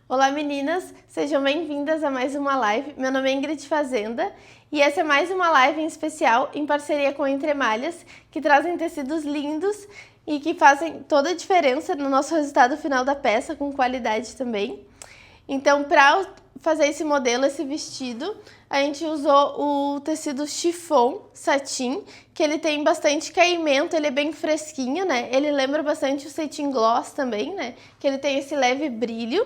Olá meninas, sejam bem-vindas a mais uma live. Meu nome é Ingrid Fazenda e essa é mais uma live em especial em parceria com Entre Malhas, que trazem tecidos lindos e que fazem toda a diferença no nosso resultado final da peça, com qualidade também. Então, para fazer esse modelo, esse vestido, a gente usou o tecido chiffon satin, que ele tem bastante caimento, ele é bem fresquinho, né? Ele lembra bastante o satin gloss também, né? Que ele tem esse leve brilho.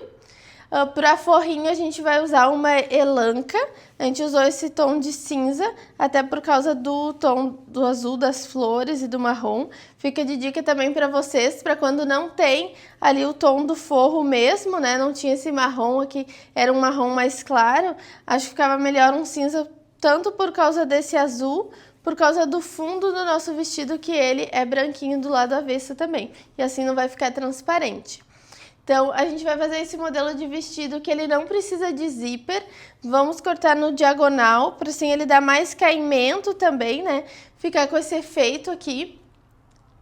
Para forrinho a gente vai usar uma elanca, a gente usou esse tom de cinza, até por causa do tom do azul das flores e do marrom. Fica de dica também para vocês, para quando não tem ali o tom do forro mesmo, né? Não tinha esse marrom aqui, era um marrom mais claro, acho que ficava melhor um cinza, tanto por causa desse azul, por causa do fundo do nosso vestido, que ele é branquinho do lado avesso também, e assim não vai ficar transparente. Então, a gente vai fazer esse modelo de vestido que ele não precisa de zíper. Vamos cortar no diagonal, para assim ele dar mais caimento também, né? Ficar com esse efeito aqui,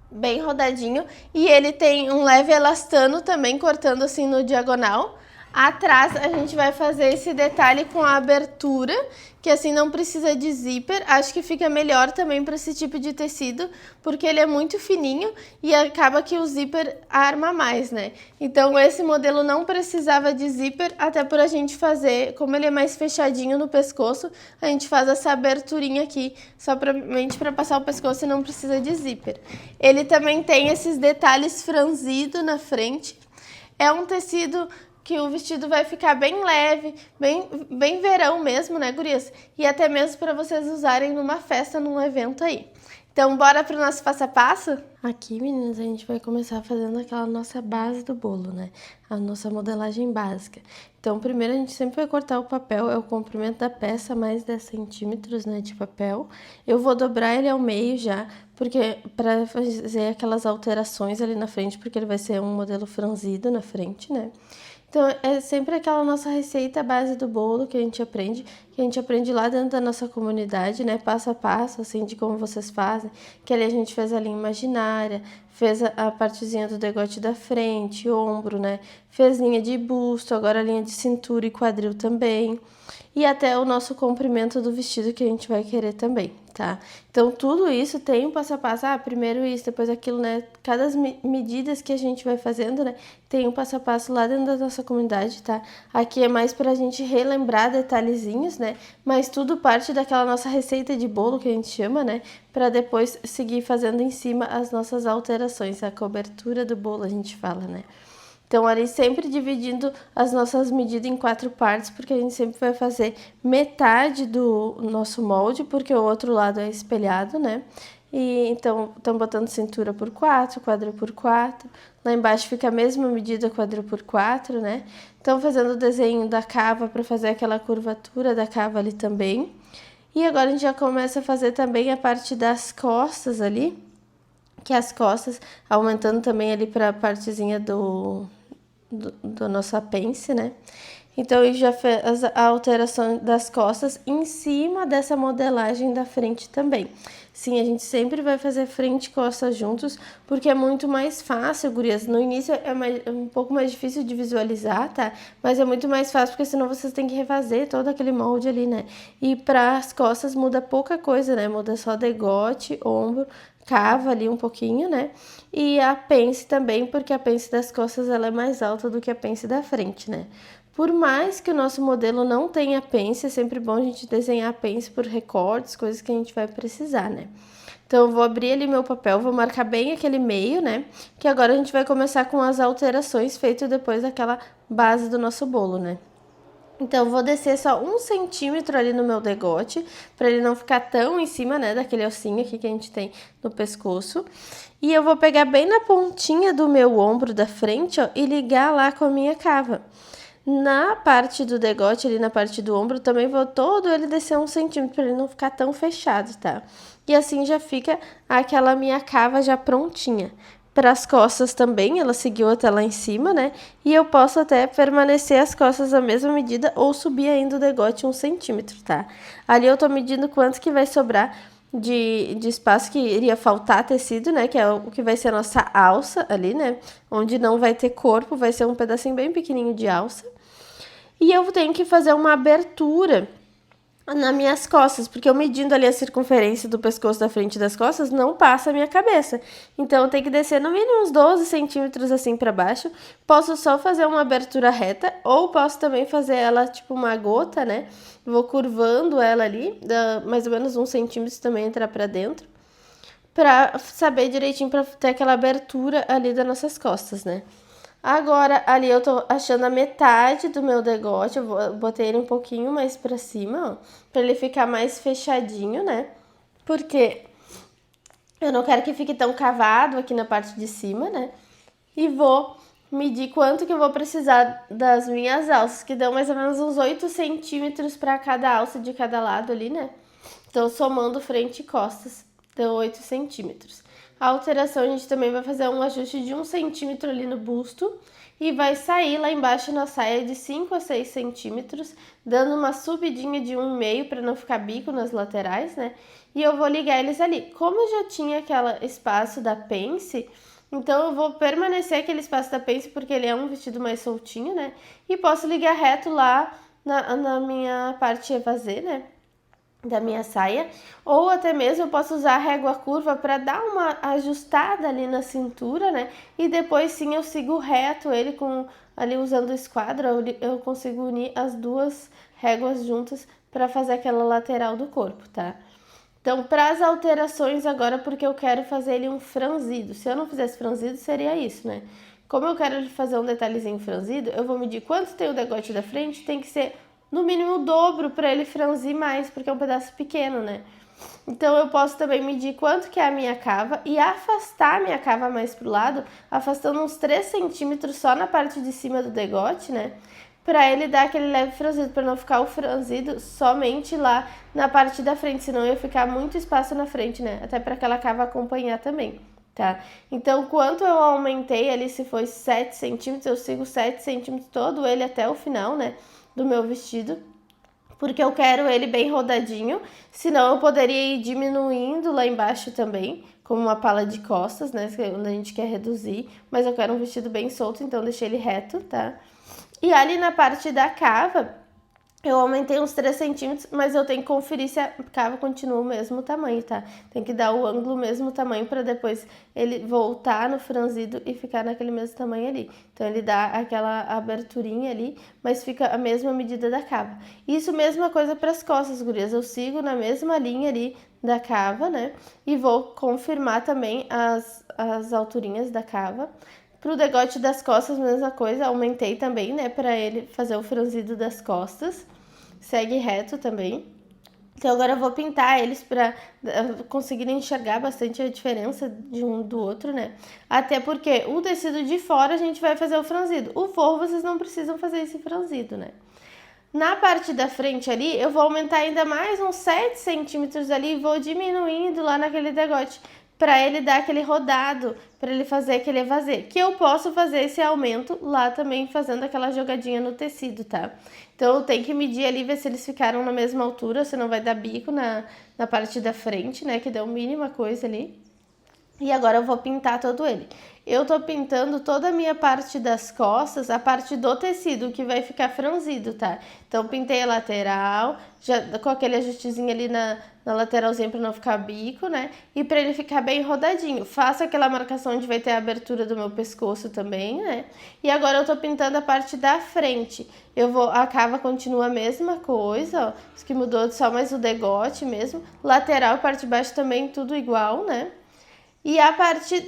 bem rodadinho. E ele tem um leve elastano também, cortando assim no diagonal. Atrás a gente vai fazer esse detalhe com a abertura, que assim não precisa de zíper. Acho que fica melhor também para esse tipo de tecido, porque ele é muito fininho e acaba que o zíper arma mais, né? Então esse modelo não precisava de zíper, até por a gente fazer, como ele é mais fechadinho no pescoço, a gente faz essa aberturinha aqui, somente para passar o pescoço e não precisa de zíper. Ele também tem esses detalhes franzidos na frente. É um tecido que o vestido vai ficar bem leve, bem verão mesmo, né, gurias? E até mesmo para vocês usarem numa festa, num evento aí. Então, bora pro nosso passo a passo? Aqui, meninas, a gente vai começar fazendo aquela nossa base do bolo, né? A nossa modelagem básica. Então, primeiro a gente sempre vai cortar o papel, é o comprimento da peça, mais 10 centímetros, né, de papel. Eu vou dobrar ele ao meio já, porque para fazer aquelas alterações ali na frente, porque ele vai ser um modelo franzido na frente, né? Então, é sempre aquela nossa receita base do bolo que a gente aprende lá dentro da nossa comunidade, né? Passo a passo, assim, de como vocês fazem. Que ali a gente fez a linha imaginária, fez a partezinha do degote da frente, ombro, né? Fez linha de busto, agora linha de cintura e quadril também. E até o nosso comprimento do vestido que a gente vai querer também, tá? Então, tudo isso tem um passo a passo. Primeiro isso, depois aquilo, né? Cada medidas que a gente vai fazendo, né? Tem um passo a passo lá dentro da nossa comunidade, tá? Aqui é mais pra gente relembrar detalhezinhos, né? Mas tudo parte daquela nossa receita de bolo que a gente chama, né? Pra depois seguir fazendo em cima as nossas alterações. A cobertura do bolo, a gente fala, né? Então, ali sempre dividindo as nossas medidas em 4 partes, porque a gente sempre vai fazer metade do nosso molde, porque o outro lado é espelhado, né? E então, estamos botando cintura por 4, quadril por 4. Lá embaixo fica a mesma medida, quadril por 4, né? Então, fazendo o desenho da cava para fazer aquela curvatura da cava ali também. E agora a gente já começa a fazer também a parte das costas ali, que as costas, aumentando também ali para a partezinha do nosso apêndice, né? Então, eu já fez a alteração das costas em cima dessa modelagem da frente também. Sim, a gente sempre vai fazer frente e costas juntos, porque é muito mais fácil, gurias. No início é um pouco mais difícil de visualizar, tá? Mas é muito mais fácil, porque senão vocês têm que refazer todo aquele molde ali, né? E para as costas muda pouca coisa, né? Muda só degote, ombro, cava ali um pouquinho, né? E a pence também, porque a pence das costas ela é mais alta do que a pence da frente, né? Por mais que o nosso modelo não tenha pence, é sempre bom a gente desenhar a pence por recortes, coisas que a gente vai precisar, né? Então, eu vou abrir ali meu papel, vou marcar bem aquele meio, né? Que agora a gente vai começar com as alterações feitas depois daquela base do nosso bolo, né? Então, eu vou descer só 1 centímetro ali no meu degote, para ele não ficar tão em cima, né, daquele ossinho aqui que a gente tem no pescoço. E eu vou pegar bem na pontinha do meu ombro da frente, ó, e ligar lá com a minha cava. Na parte do degote, ali na parte do ombro, também vou todo ele descer 1 centímetro, para ele não ficar tão fechado, tá? E assim já fica aquela minha cava já prontinha. Para as costas também, ela seguiu até lá em cima, né? E eu posso até permanecer as costas a mesma medida ou subir ainda o degote 1 centímetro, tá? Ali eu tô medindo quanto que vai sobrar de espaço, que iria faltar tecido, né? Que é o que vai ser a nossa alça ali, né? Onde não vai ter corpo, vai ser um pedacinho bem pequenininho de alça. E eu tenho que fazer uma abertura nas minhas costas, porque eu medindo ali a circunferência do pescoço da frente das costas, não passa a minha cabeça. Então, eu tenho que descer no mínimo uns 12 centímetros assim para baixo. Posso só fazer uma abertura reta, ou posso também fazer ela tipo uma gota, né? Vou curvando ela ali, mais ou menos 1 centímetro também entrar para dentro, para saber direitinho, para ter aquela abertura ali das nossas costas, né? Agora, ali eu tô achando a metade do meu degote, eu botei ele um pouquinho mais pra cima, ó, pra ele ficar mais fechadinho, né? Porque eu não quero que fique tão cavado aqui na parte de cima, né? E vou medir quanto que eu vou precisar das minhas alças, que dão mais ou menos uns 8 centímetros pra cada alça de cada lado ali, né? Então, somando frente e costas, deu 8 centímetros. A alteração, a gente também vai fazer um ajuste de 1 centímetro ali no busto e vai sair lá embaixo na saia de 5 a 6 centímetros, dando uma subidinha de 1,5 para não ficar bico nas laterais, né? E eu vou ligar eles ali. Como eu já tinha aquele espaço da pence, então eu vou permanecer aquele espaço da pence porque ele é um vestido mais soltinho, né? E posso ligar reto lá na minha parte evasê, né? Da minha saia, ou até mesmo eu posso usar a régua curva para dar uma ajustada ali na cintura, né? E depois sim eu sigo reto ele com ali usando o esquadro, eu consigo unir as duas réguas juntas para fazer aquela lateral do corpo, tá? Então, para as alterações agora, porque eu quero fazer ele um franzido. Se eu não fizesse franzido, seria isso, né? Como eu quero fazer um detalhezinho franzido, eu vou medir quanto tem o degote da frente, tem que ser no mínimo o dobro para ele franzir mais, porque é um pedaço pequeno, né? Então, eu posso também medir quanto que é a minha cava e afastar a minha cava mais pro lado, afastando uns 3 centímetros só na parte de cima do degote, né? Para ele dar aquele leve franzido, para não ficar o franzido somente lá na parte da frente, senão ia ficar muito espaço na frente, né? Até para aquela cava acompanhar também, tá? Então, quanto eu aumentei ali, se foi 7 centímetros, eu sigo 7 centímetros todo ele até o final, né? Do meu vestido, porque eu quero ele bem rodadinho, senão eu poderia ir diminuindo lá embaixo também, como uma pala de costas, né, onde a gente quer reduzir, mas eu quero um vestido bem solto, então deixei ele reto, tá? E ali na parte da cava, eu aumentei uns 3 centímetros, mas eu tenho que conferir se a cava continua o mesmo tamanho, tá? Tem que dar o ângulo mesmo tamanho para depois ele voltar no franzido e ficar naquele mesmo tamanho ali. Então, ele dá aquela aberturinha ali, mas fica a mesma medida da cava. Isso mesma coisa para as costas, gurias. Eu sigo na mesma linha ali da cava, né? E vou confirmar também as alturinhas da cava. Pro degote das costas, mesma coisa, aumentei também, né, para ele fazer o franzido das costas. Segue reto também. Então, agora eu vou pintar eles para conseguir enxergar bastante a diferença de um do outro, né? Até porque o tecido de fora a gente vai fazer o franzido. O forro vocês não precisam fazer esse franzido, né? Na parte da frente ali, eu vou aumentar ainda mais uns 7 centímetros ali e vou diminuindo lá naquele degote, para ele dar aquele rodado, para ele fazer aquele evasê, que eu posso fazer esse aumento lá também fazendo aquela jogadinha no tecido, tá? Então, eu tenho que medir ali, ver se eles ficaram na mesma altura, se não vai dar bico na parte da frente, né, que deu a mínima coisa ali. E agora eu vou pintar todo ele. Eu tô pintando toda a minha parte das costas, a parte do tecido que vai ficar franzido, tá? Então, pintei a lateral, já com aquele ajustezinho ali na lateralzinha pra não ficar bico, né? E pra ele ficar bem rodadinho. Faço aquela marcação onde vai ter a abertura do meu pescoço também, né? E agora eu tô pintando a parte da frente. A cava continua a mesma coisa, ó. Isso que mudou só mais o degote mesmo. Lateral e parte de baixo também tudo igual, né? E a parte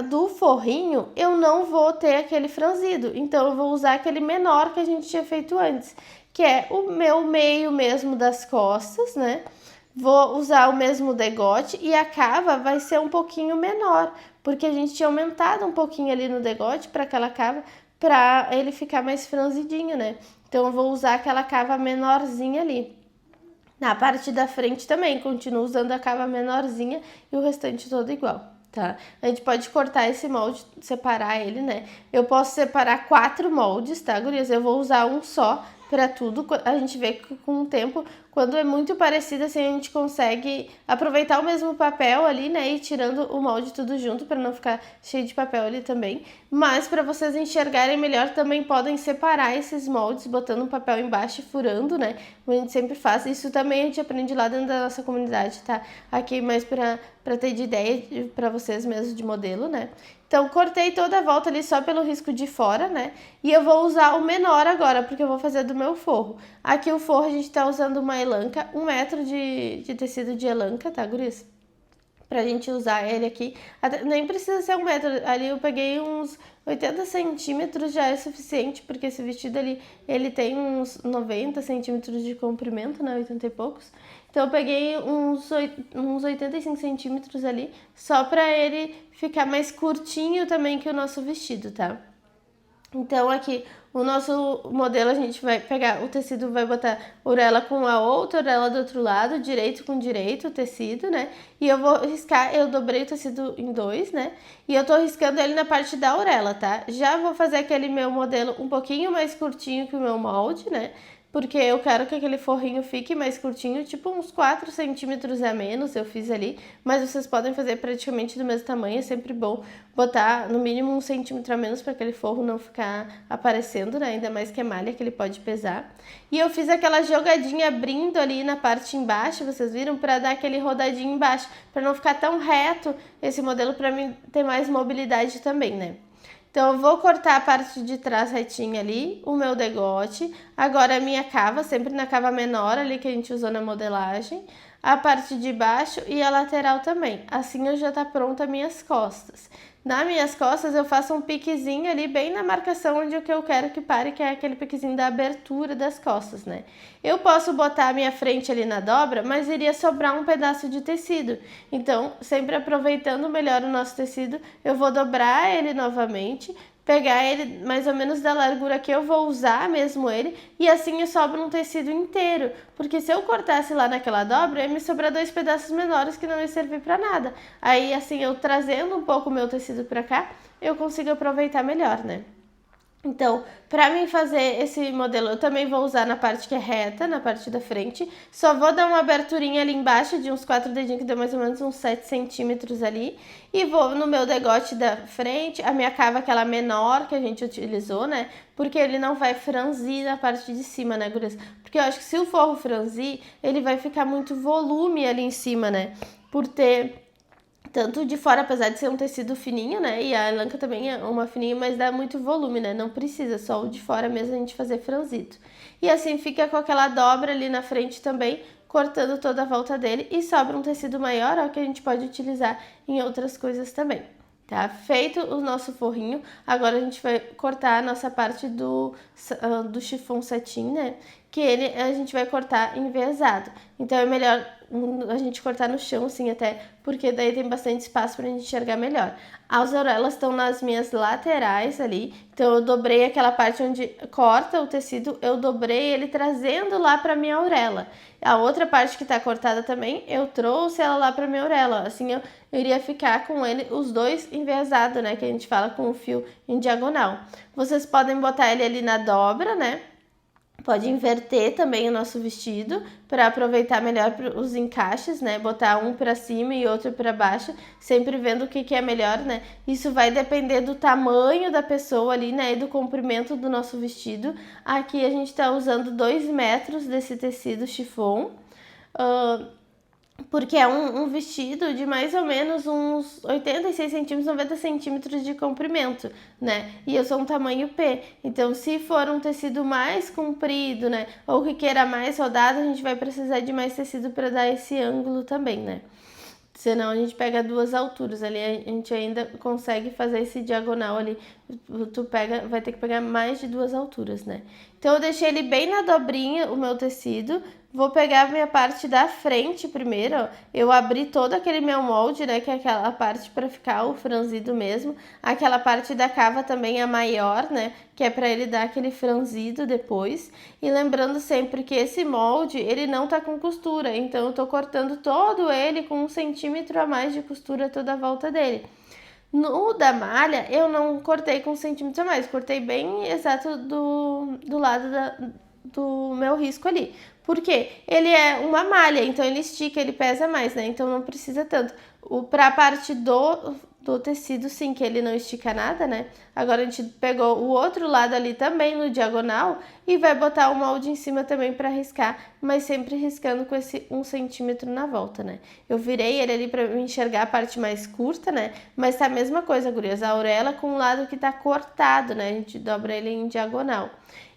do forrinho, eu não vou ter aquele franzido. Então, eu vou usar aquele menor que a gente tinha feito antes, que é o meu meio mesmo das costas, né? Vou usar o mesmo degote e a cava vai ser um pouquinho menor, porque a gente tinha aumentado um pouquinho ali no degote para aquela cava, para ele ficar mais franzidinho, né? Então, eu vou usar aquela cava menorzinha ali. Na parte da frente também, continuo usando a cava menorzinha e o restante todo igual. Tá? A gente pode cortar esse molde, separar ele, né? Eu posso separar 4 moldes, tá, gurias? Eu vou usar um só para tudo. A gente vê que com o tempo, quando é muito parecido, assim, a gente consegue aproveitar o mesmo papel ali, né, e tirando o molde tudo junto para não ficar cheio de papel ali também. Mas para vocês enxergarem melhor, também podem separar esses moldes, botando um papel embaixo e furando, né, como a gente sempre faz. Isso também a gente aprende lá dentro da nossa comunidade, tá? Aqui mais para ter de ideia para vocês mesmo de modelo, né? Então, cortei toda a volta ali só pelo risco de fora, né? E eu vou usar o menor agora, porque eu vou fazer do meu forro. Aqui o forro a gente tá usando uma elanca, 1 metro de tecido de elanca, tá, guris? Pra gente usar ele aqui. Nem precisa ser 1 metro, ali eu peguei uns 80 centímetros, já é suficiente, porque esse vestido ali, ele tem uns 90 centímetros de comprimento, né, 80 e poucos. Então eu peguei uns 85 centímetros ali, só pra ele ficar mais curtinho também que o nosso vestido, tá? Então aqui o nosso modelo a gente vai pegar o tecido, vai botar orelha com a outra, orelha do outro lado, direito com direito o tecido, né? E eu vou riscar, eu dobrei o tecido em 2, né? E eu tô riscando ele na parte da orelha, tá? Já vou fazer aquele meu modelo um pouquinho mais curtinho que o meu molde, né? Porque eu quero que aquele forrinho fique mais curtinho, tipo uns 4 centímetros a menos eu fiz ali, mas vocês podem fazer praticamente do mesmo tamanho, é sempre bom botar no mínimo 1 centímetro a menos para aquele forro não ficar aparecendo, né? Ainda mais que é malha, que ele pode pesar. E eu fiz aquela jogadinha abrindo ali na parte embaixo, vocês viram? Para dar aquele rodadinho embaixo, para não ficar tão reto esse modelo, para mim ter mais mobilidade também, né? Então, eu vou cortar a parte de trás retinha ali, o meu degote. Agora, a minha cava, sempre na cava menor ali que a gente usou na modelagem. A parte de baixo e a lateral também. Assim, eu já tá pronta as minhas costas. Nas minhas costas, eu faço um piquezinho ali bem na marcação onde eu quero que pare, que é aquele piquezinho da abertura das costas, né? Eu posso botar a minha frente ali na dobra, mas iria sobrar um pedaço de tecido. Então, sempre aproveitando melhor o nosso tecido, eu vou dobrar ele novamente, pegar ele mais ou menos da largura que eu vou usar mesmo ele, e assim eu sobro um tecido inteiro, porque se eu cortasse lá naquela dobra, ia me sobrar 2 pedaços menores que não ia servir para nada. Aí assim, eu trazendo um pouco o meu tecido para cá, eu consigo aproveitar melhor, né? Então, para mim fazer esse modelo, eu também vou usar na parte que é reta, na parte da frente. Só vou dar uma aberturinha ali embaixo de uns 4 dedinhos, que deu mais ou menos uns 7 centímetros ali. E vou no meu degote da frente, a minha cava aquela menor que a gente utilizou, né? Porque ele não vai franzir na parte de cima, né, gurias? Porque eu acho que se o forro franzir, ele vai ficar muito volume ali em cima, né? Por ter tanto de fora, apesar de ser um tecido fininho, né? E a elanca também é uma fininha, mas dá muito volume, né? Não precisa, só o de fora mesmo a gente fazer franzido. E assim fica com aquela dobra ali na frente também, cortando toda a volta dele. E sobra um tecido maior, ó, que a gente pode utilizar em outras coisas também. Tá? Feito o nosso forrinho, agora a gente vai cortar a nossa parte do chiffon satin, né? Que ele a gente vai cortar enviesado. Então é melhor a gente cortar no chão, assim, até, porque daí tem bastante espaço pra gente enxergar melhor. As orelhas estão nas minhas laterais ali, então eu dobrei aquela parte onde corta o tecido, eu dobrei ele trazendo lá pra minha orelha. A outra parte que tá cortada também, eu trouxe ela lá pra minha orelha, assim eu iria ficar com ele, os dois enviesados, né, que a gente fala com o fio em diagonal. Vocês podem botar ele ali na dobra, né? Pode inverter também o nosso vestido para aproveitar melhor os encaixes, né? Botar um para cima e outro para baixo, sempre vendo o que é melhor, né? Isso vai depender do tamanho da pessoa ali, né? E do comprimento do nosso vestido. Aqui a gente está usando 2 metros desse tecido chiffon. Porque é um vestido de mais ou menos uns 86 centímetros, 90 centímetros de comprimento, né? E eu sou um tamanho P. Então, se for um tecido mais comprido, né? Ou que queira mais rodado, a gente vai precisar de mais tecido para dar esse ângulo também, né? Senão a gente pega 2 alturas ali, a gente ainda consegue fazer esse diagonal ali. Vai ter que pegar mais de 2 alturas, né? Então eu deixei ele bem na dobrinha, o meu tecido. Vou pegar a minha parte da frente primeiro, ó. Eu abri todo aquele meu molde, né, que é aquela parte para ficar o franzido mesmo. Aquela parte da cava também é maior, né, que é para ele dar aquele franzido depois. E lembrando sempre que esse molde, ele não tá com costura, então eu tô cortando todo ele com 1 centímetro a mais de costura toda a volta dele. No da malha, eu não cortei com 1 centímetro a mais, cortei bem exato do lado do meu risco ali. Porque ele é uma malha, então ele estica, ele pesa mais, né? Então não precisa tanto. Pra parte do tecido, sim, que ele não estica nada, né? Agora a gente pegou o outro lado ali também no diagonal e vai botar o molde em cima também para riscar, mas sempre riscando com esse 1 centímetro na volta, né? Eu virei ele ali para enxergar a parte mais curta, né? Mas tá a mesma coisa, gurias, a auréola com o lado que tá cortado, né? A gente dobra ele em diagonal.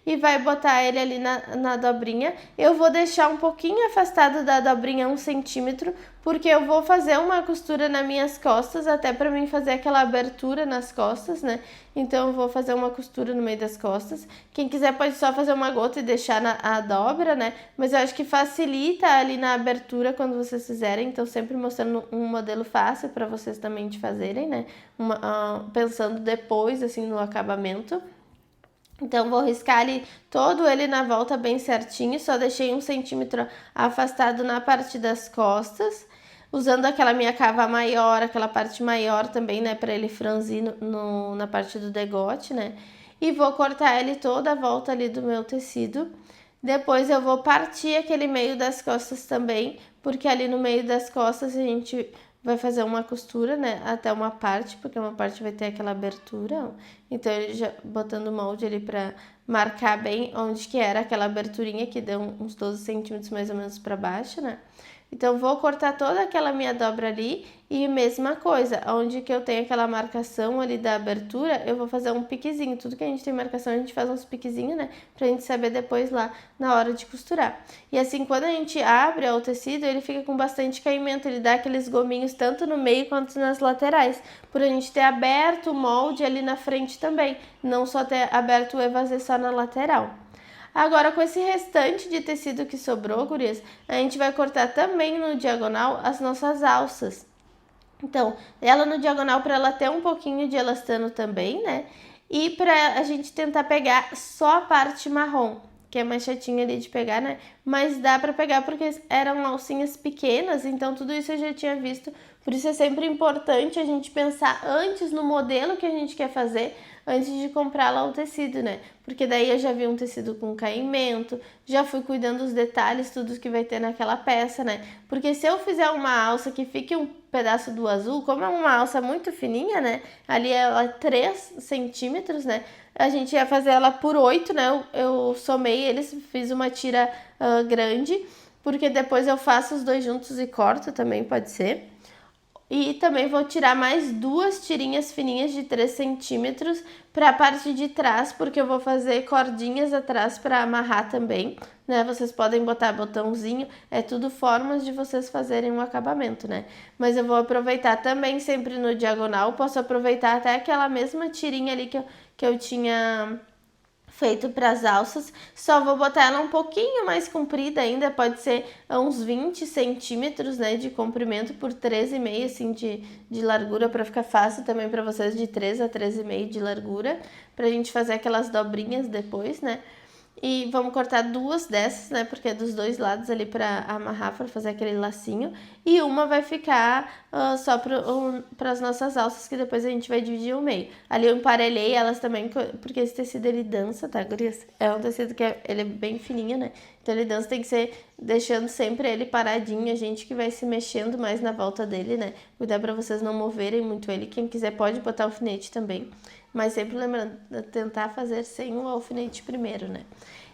E vai botar ele ali na dobrinha. Eu vou deixar um pouquinho afastado da dobrinha 1 centímetro, porque eu vou fazer uma costura nas minhas costas, até para mim fazer aquela abertura nas costas, né? Então eu vou fazer uma costura no meio das costas. Quem quiser pode só fazer uma gota e deixar a dobra, né? Mas eu acho que facilita ali na abertura quando vocês fizerem. Então sempre mostrando um modelo fácil para vocês também de fazerem, né? Pensando depois, assim, no acabamento. Então, vou riscar ali todo ele na volta bem certinho, só deixei 1 centímetro afastado na parte das costas, usando aquela minha cava maior, aquela parte maior também, né, para ele franzir na parte do degote, né, e vou cortar ele toda a volta ali do meu tecido. Depois eu vou partir aquele meio das costas também, porque ali no meio das costas a gente vai fazer uma costura, né, até uma parte, porque uma parte vai ter aquela abertura. Então, ele já botando o molde ali pra marcar bem onde que era aquela aberturinha que deu uns 12 centímetros mais ou menos pra baixo, né. Então, vou cortar toda aquela minha dobra ali e mesma coisa, onde que eu tenho aquela marcação ali da abertura, eu vou fazer um piquezinho. Tudo que a gente tem marcação, a gente faz uns piquezinhos, né? Pra gente saber depois lá na hora de costurar. E assim, quando a gente abre o tecido, ele fica com bastante caimento, ele dá aqueles gominhos tanto no meio quanto nas laterais, por a gente ter aberto o molde ali na frente também, não só ter aberto o evasê só na lateral. Agora, com esse restante de tecido que sobrou, gurias, a gente vai cortar também no diagonal as nossas alças. Então, ela no diagonal para ela ter um pouquinho de elastano também, né? E para a gente tentar pegar só a parte marrom, que é mais chatinha ali de pegar, né? Mas dá para pegar porque eram alcinhas pequenas, então tudo isso eu já tinha visto. Por isso é sempre importante a gente pensar antes no modelo que a gente quer fazer, antes de comprar lá o tecido, né? Porque daí eu já vi um tecido com caimento, já fui cuidando dos detalhes, tudo que vai ter naquela peça, né? Porque se eu fizer uma alça que fique um pedaço do azul, como é uma alça muito fininha, né? Ali ela é 3 centímetros, né? A gente ia fazer ela por 8, né? Eu somei eles, fiz uma tira grande, porque depois eu faço os dois juntos e corto também, pode ser. E também vou tirar mais 2 tirinhas fininhas de 3 centímetros para a parte de trás, porque eu vou fazer cordinhas atrás para amarrar também, né? Vocês podem botar botãozinho, é tudo formas de vocês fazerem um acabamento, né? Mas eu vou aproveitar também sempre no diagonal, posso aproveitar até aquela mesma tirinha ali que eu tinha feito para as alças, só vou botar ela um pouquinho mais comprida ainda, pode ser uns 20 centímetros, né, de comprimento por 13,5 assim de largura, para ficar fácil também para vocês, de 3 a 13,5 de largura, pra gente fazer aquelas dobrinhas depois, né. E vamos cortar 2 dessas, né, porque é dos 2 lados ali para amarrar, para fazer aquele lacinho. E uma vai ficar só para as nossas alças, que depois a gente vai dividir o meio. Ali eu emparelhei elas também, porque esse tecido ele dança, tá, gurias? É um tecido que ele é bem fininho, né? Então ele dança, tem que ser deixando sempre ele paradinho, a gente que vai se mexendo mais na volta dele, né? Cuidar para vocês não moverem muito ele. Quem quiser pode botar alfinete também. Mas sempre lembrando, tentar fazer sem o alfinete primeiro, né?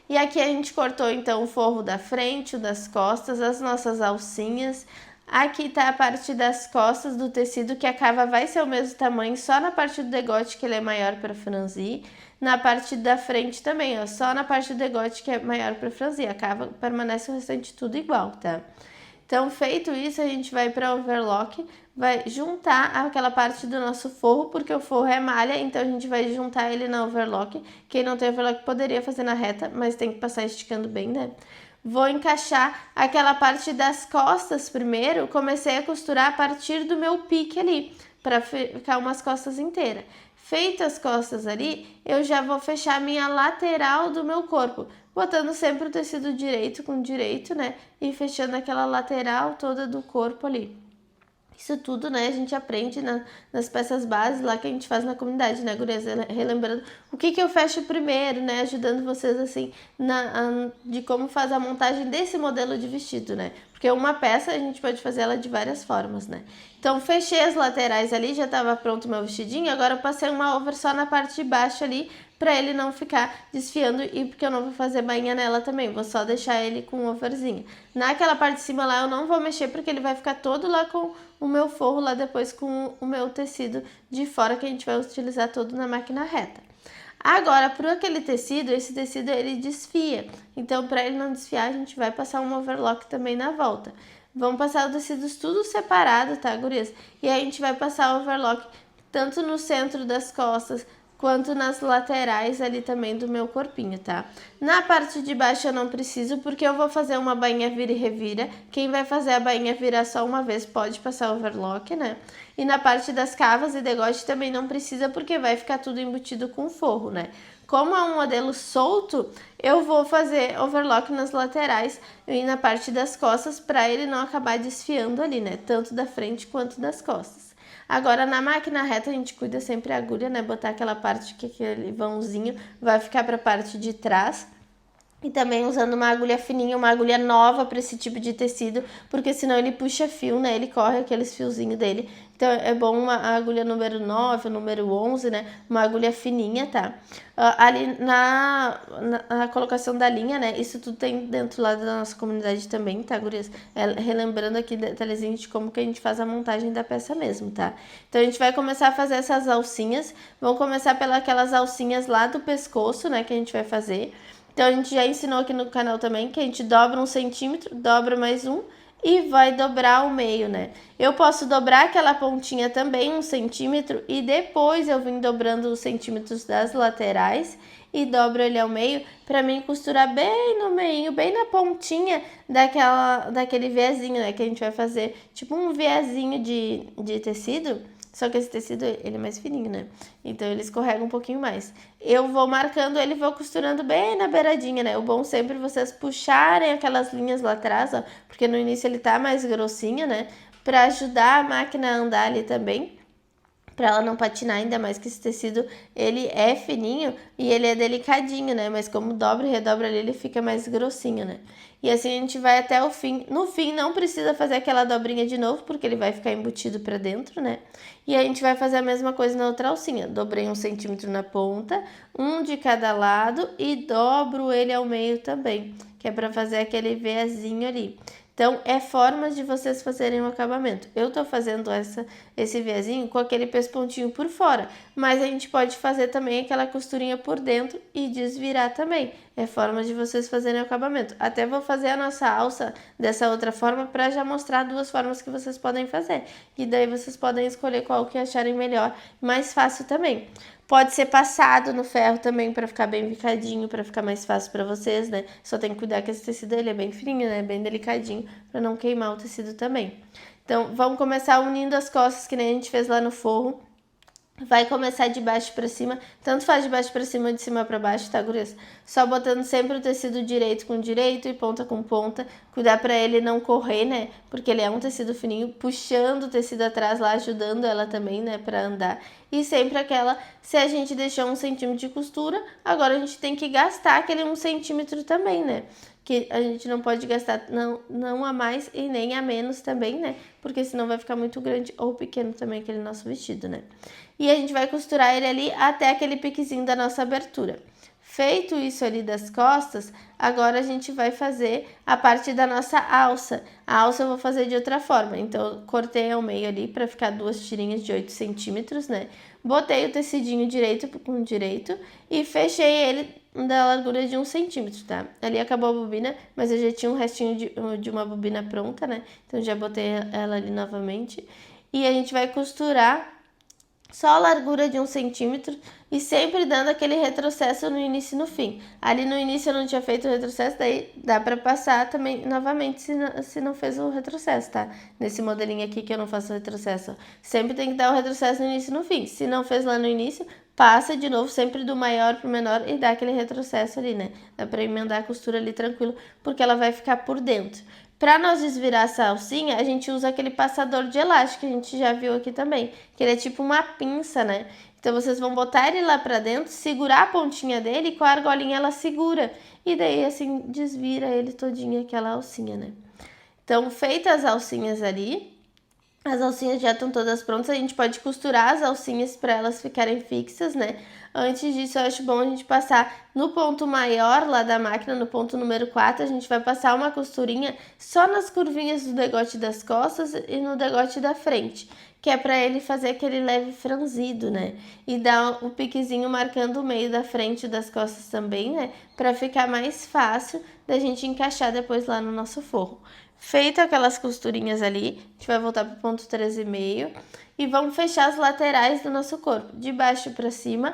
E aqui a gente cortou então o forro da frente, o das costas, as nossas alcinhas. Aqui tá a parte das costas do tecido, que a cava vai ser o mesmo tamanho, só na parte do degote que ele é maior para franzir. Na parte da frente também, ó, só na parte do degote que é maior para franzir. A cava permanece o restante tudo igual, tá? Então, feito isso, a gente vai para overlock, vai juntar aquela parte do nosso forro, porque o forro é malha, então a gente vai juntar ele na overlock. Quem não tem overlock poderia fazer na reta, mas tem que passar esticando bem, né? Vou encaixar aquela parte das costas primeiro, comecei a costurar a partir do meu pique ali, para ficar umas costas inteiras. Feitas as costas ali, eu já vou fechar a minha lateral do meu corpo, botando sempre o tecido direito com direito, né? E fechando aquela lateral toda do corpo ali. Isso tudo, né, a gente aprende nas peças base lá que a gente faz na comunidade, né, gurias? Relembrando o que eu fecho primeiro, né, ajudando vocês, assim, de como faz a montagem desse modelo de vestido, né? Porque uma peça a gente pode fazer ela de várias formas, né? Então, fechei as laterais ali, já tava pronto o meu vestidinho, agora eu passei uma over só na parte de baixo ali, pra ele não ficar desfiando e porque eu não vou fazer bainha nela também, vou só deixar ele com um overzinho. Naquela parte de cima lá eu não vou mexer porque ele vai ficar todo lá com o meu forro lá depois com o meu tecido de fora que a gente vai utilizar todo na máquina reta. Agora, por aquele tecido, esse tecido ele desfia, então para ele não desfiar a gente vai passar um overlock também na volta. Vamos passar os tecidos tudo separado, tá, gurias? E aí a gente vai passar o overlock tanto no centro das costas, quanto nas laterais ali também do meu corpinho, tá? Na parte de baixo eu não preciso, porque eu vou fazer uma bainha vira e revira. Quem vai fazer a bainha virar só uma vez pode passar overlock, né? E na parte das cavas e degote também não precisa, porque vai ficar tudo embutido com forro, né? Como é um modelo solto, eu vou fazer overlock nas laterais e na parte das costas, para ele não acabar desfiando ali, né? Tanto da frente quanto das costas. Agora, na máquina reta, a gente cuida sempre a agulha, né? Botar aquela parte que aquele vãozinho vai ficar para a parte de trás. E também usando uma agulha fininha, uma agulha nova para esse tipo de tecido, porque senão ele puxa fio, né? Ele corre aqueles fiozinhos dele. Então é bom uma agulha número 9, número 11, né? Uma agulha fininha, tá? Ali na colocação da linha, né? Isso tudo tem dentro lá da nossa comunidade também, tá, gurias? Relembrando aqui detalhezinhos de como que a gente faz a montagem da peça mesmo, tá? Então a gente vai começar a fazer essas alcinhas. Vamos começar pelas alcinhas lá do pescoço, né? Que a gente vai fazer. Então, a gente já ensinou aqui no canal também que a gente dobra 1 centímetro, dobra mais um e vai dobrar ao meio, né? Eu posso dobrar aquela pontinha também 1 centímetro e depois eu vim dobrando os centímetros das laterais e dobro ele ao meio para mim costurar bem no meio, bem na pontinha daquele viezinho, né? Que a gente vai fazer tipo um viezinho de tecido. Só que esse tecido, ele é mais fininho, né? Então, ele escorrega um pouquinho mais. Eu vou marcando ele e vou costurando bem na beiradinha, né? O bom sempre vocês puxarem aquelas linhas lá atrás, ó. Porque no início ele tá mais grossinho, né? Pra ajudar a máquina a andar ali também. Pra ela não patinar, ainda mais que esse tecido, ele é fininho e ele é delicadinho, né? Mas como dobra e redobra ali, ele fica mais grossinho, né? E assim a gente vai até o fim. No fim, não precisa fazer aquela dobrinha de novo, porque ele vai ficar embutido pra dentro, né? E a gente vai fazer a mesma coisa na outra alcinha. Dobrei 1 centímetro na ponta, um de cada lado e dobro ele ao meio também, que é pra fazer aquele vezinho ali. Então, é formas de vocês fazerem o acabamento. Eu tô fazendo esse viazinho com aquele pespontinho por fora, mas a gente pode fazer também aquela costurinha por dentro e desvirar também. É forma de vocês fazerem o acabamento. Até vou fazer a nossa alça dessa outra forma para já mostrar 2 formas que vocês podem fazer. E daí vocês podem escolher qual que acharem melhor, mais fácil também. Pode ser passado no ferro também para ficar bem picadinho, para ficar mais fácil para vocês, né? Só tem que cuidar que esse tecido ele é bem fininho, né? Bem delicadinho, para não queimar o tecido também. Então, vamos começar unindo as costas que nem a gente fez lá no forro. Vai começar de baixo para cima, tanto faz de baixo para cima ou de cima para baixo, tá, gurias? Só botando sempre o tecido direito com direito e ponta com ponta. Cuidar para ele não correr, né? Porque ele é um tecido fininho, puxando o tecido atrás lá, ajudando ela também, né, para andar. E sempre aquela, se a gente deixou 1 centímetro de costura, agora a gente tem que gastar aquele 1 centímetro também, né? Que a gente não pode gastar não a mais e nem a menos também, né? Porque senão vai ficar muito grande ou pequeno também aquele nosso vestido, né? E a gente vai costurar ele ali até aquele piquezinho da nossa abertura. Feito isso ali das costas, agora a gente vai fazer a parte da nossa alça. A alça eu vou fazer de outra forma, então eu cortei ao meio ali para ficar 2 tirinhas de 8 centímetros, né? Botei o tecidinho direito com direito e fechei ele da largura de 1 centímetro, tá? Ali acabou a bobina, mas eu já tinha um restinho de uma bobina pronta, né? Então já botei ela ali novamente. E a gente vai costurar só a largura de 1 centímetro e sempre dando aquele retrocesso no início e no fim. Ali no início eu não tinha feito o retrocesso, daí dá pra passar também novamente se não fez o retrocesso, tá? Nesse modelinho aqui que eu não faço o retrocesso. Sempre tem que dar o retrocesso no início e no fim. Se não fez lá no início, passa de novo sempre do maior pro menor e dá aquele retrocesso ali, né? Dá pra emendar a costura ali tranquilo, porque ela vai ficar por dentro. Para nós desvirar essa alcinha, a gente usa aquele passador de elástico que a gente já viu aqui também, que ele é tipo uma pinça, né? Então vocês vão botar ele lá para dentro, segurar a pontinha dele e com a argolinha ela segura. E daí assim desvira ele todinho aquela alcinha, né? Então, feitas as alcinhas ali, as alcinhas já estão todas prontas, a gente pode costurar as alcinhas para elas ficarem fixas, né? Antes disso, eu acho bom a gente passar no ponto maior lá da máquina, no ponto número 4, a gente vai passar uma costurinha só nas curvinhas do degote das costas e no degote da frente, que é para ele fazer aquele leve franzido, né? E dar um piquezinho marcando o meio da frente das costas também, né? Para ficar mais fácil da gente encaixar depois lá no nosso forro. Feito aquelas costurinhas ali, a gente vai voltar para o ponto 13,5 e vamos fechar as laterais do nosso corpo, de baixo para cima,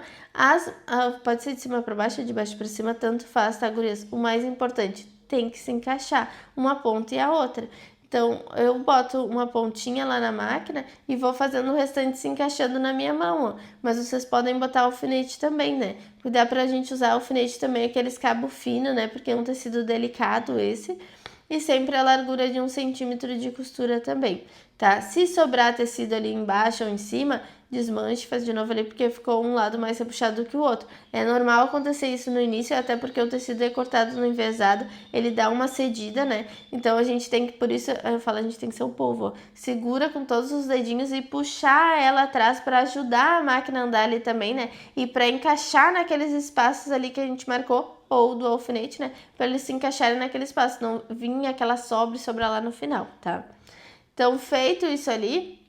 pode ser de cima para baixo ou de baixo para cima, tanto faz, tá, gurias? O mais importante, tem que se encaixar uma ponta e a outra. Então, eu boto uma pontinha lá na máquina e vou fazendo o restante se encaixando na minha mão, ó. Mas vocês podem botar alfinete também, né? Cuidar pra gente usar alfinete também, aqueles cabo fino, né? Porque é um tecido delicado esse. E sempre a largura de 1 centímetro de costura também, tá? Se sobrar tecido ali embaixo ou em cima, desmanche, faz de novo ali, porque ficou um lado mais repuxado do que o outro. É normal acontecer isso no início, até porque o tecido é cortado no envezado, ele dá uma cedida, né? Então a gente tem que, por isso eu falo, a gente tem que ser o polvo, ó. Segura com todos os dedinhos e puxar ela atrás para ajudar a máquina a andar ali também, né? E para encaixar naqueles espaços ali que a gente marcou, ou do alfinete, né? Para eles se encaixarem naquele espaço, não vinha aquela sobra lá no final, tá? Então, feito isso ali,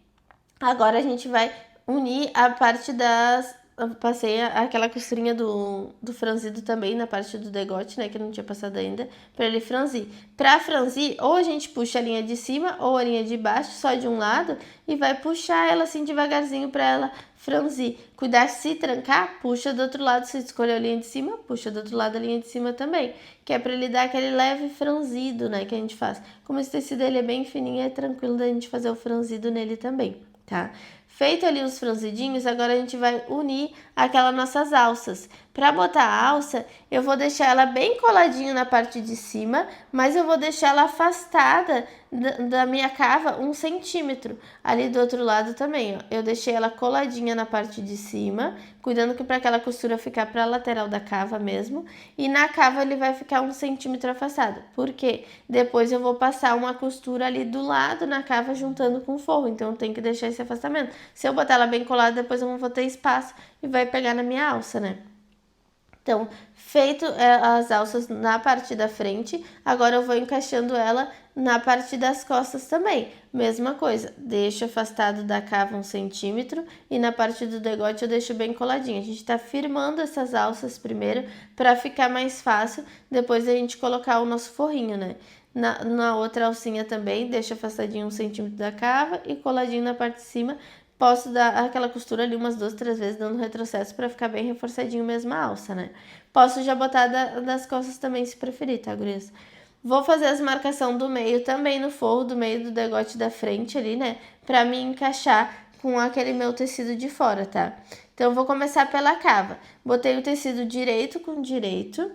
agora a gente vai unir a parte das... Eu passei aquela costurinha do franzido também na parte do degote, né? Que não tinha passado ainda, para ele franzir. Para franzir, ou a gente puxa a linha de cima ou a linha de baixo, só de um lado, e vai puxar ela assim devagarzinho para ela franzir. Cuidar se trancar, puxa do outro lado, se escolher a linha de cima, puxa do outro lado a linha de cima também. Que é para ele dar aquele leve franzido, né? Que a gente faz. Como esse tecido ele é bem fininho, é tranquilo da gente fazer o franzido nele também, tá? Feito ali os franzidinhos, agora a gente vai unir aquelas nossas alças. Para botar a alça, eu vou deixar ela bem coladinha na parte de cima, mas eu vou deixar ela afastada da minha cava 1 centímetro. Ali do outro lado também, ó. Eu deixei ela coladinha na parte de cima, cuidando que para aquela costura ficar para a lateral da cava mesmo. E na cava ele vai ficar 1 centímetro afastado. Por quê? Depois eu vou passar uma costura ali do lado na cava juntando com o forro, então eu tenho que deixar esse afastamento. Se eu botar ela bem colada, depois eu não vou ter espaço e vai pegar na minha alça, né? Então, feito as alças na parte da frente, agora eu vou encaixando ela na parte das costas também. Mesma coisa, deixo afastado da cava 1 centímetro e na parte do degote eu deixo bem coladinho. A gente tá firmando essas alças primeiro para ficar mais fácil depois a gente colocar o nosso forrinho, né? Na outra alcinha também, deixo afastadinho 1 centímetro da cava e coladinho na parte de cima. Posso dar aquela costura ali umas 2, 3 vezes dando retrocesso para ficar bem reforçadinho mesmo a alça, né? Posso já botar das costas também se preferir, tá, gurias? Vou fazer as marcação do meio também no forro, do meio do degote da frente ali, né? Pra me encaixar com aquele meu tecido de fora, tá? Então, eu vou começar pela cava. Botei o tecido direito com direito.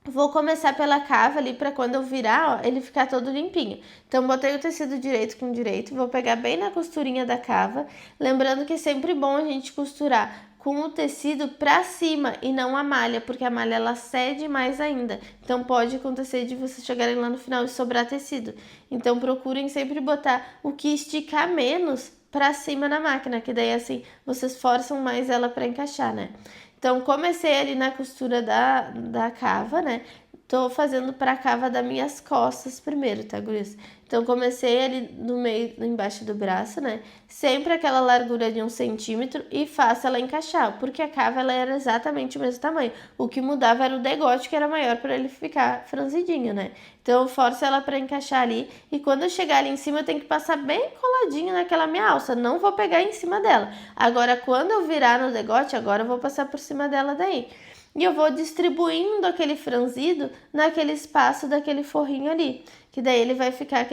Vou começar pela cava ali para quando eu virar, ó, ele ficar todo limpinho. Então, botei o tecido direito com direito, vou pegar bem na costurinha da cava. Lembrando que é sempre bom a gente costurar com o tecido para cima e não a malha, porque a malha ela cede mais ainda. Então, pode acontecer de vocês chegarem lá no final e sobrar tecido. Então, procurem sempre botar o que esticar menos para cima na máquina, que daí assim vocês forçam mais ela para encaixar, né? Então, comecei ali na costura da cava, né? Tô fazendo pra cava das minhas costas primeiro, tá, gurias? Então, comecei ali no meio, embaixo do braço, né? Sempre aquela largura de 1 centímetro e faço ela encaixar, porque a cava ela era exatamente o mesmo tamanho. O que mudava era o degote, que era maior para ele ficar franzidinho, né? Então, eu forço ela para encaixar ali e quando eu chegar ali em cima, eu tenho que passar bem coladinho naquela minha alça. Não vou pegar em cima dela. Agora, quando eu virar no degote, agora eu vou passar por cima dela daí. e eu vou distribuindo aquele franzido naquele espaço daquele forrinho ali, que daí ele vai ficar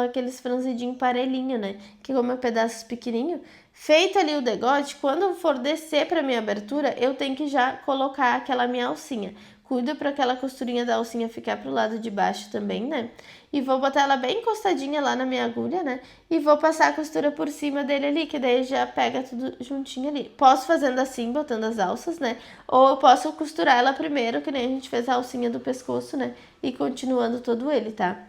aqueles franzidinho parelhinho, né? Que como é pedaços pequenininho. Feito ali o degote, quando eu for descer para minha abertura, eu tenho que já colocar aquela minha alcinha. Cuido para aquela costurinha da alcinha ficar pro lado de baixo também, né? E vou botar ela bem encostadinha lá na minha agulha, né? E vou passar a costura por cima dele ali, que daí já pega tudo juntinho ali. Posso fazendo assim, botando as alças, né? Ou eu posso costurar ela primeiro, que nem a gente fez a alcinha do pescoço, né? E continuando todo ele, tá?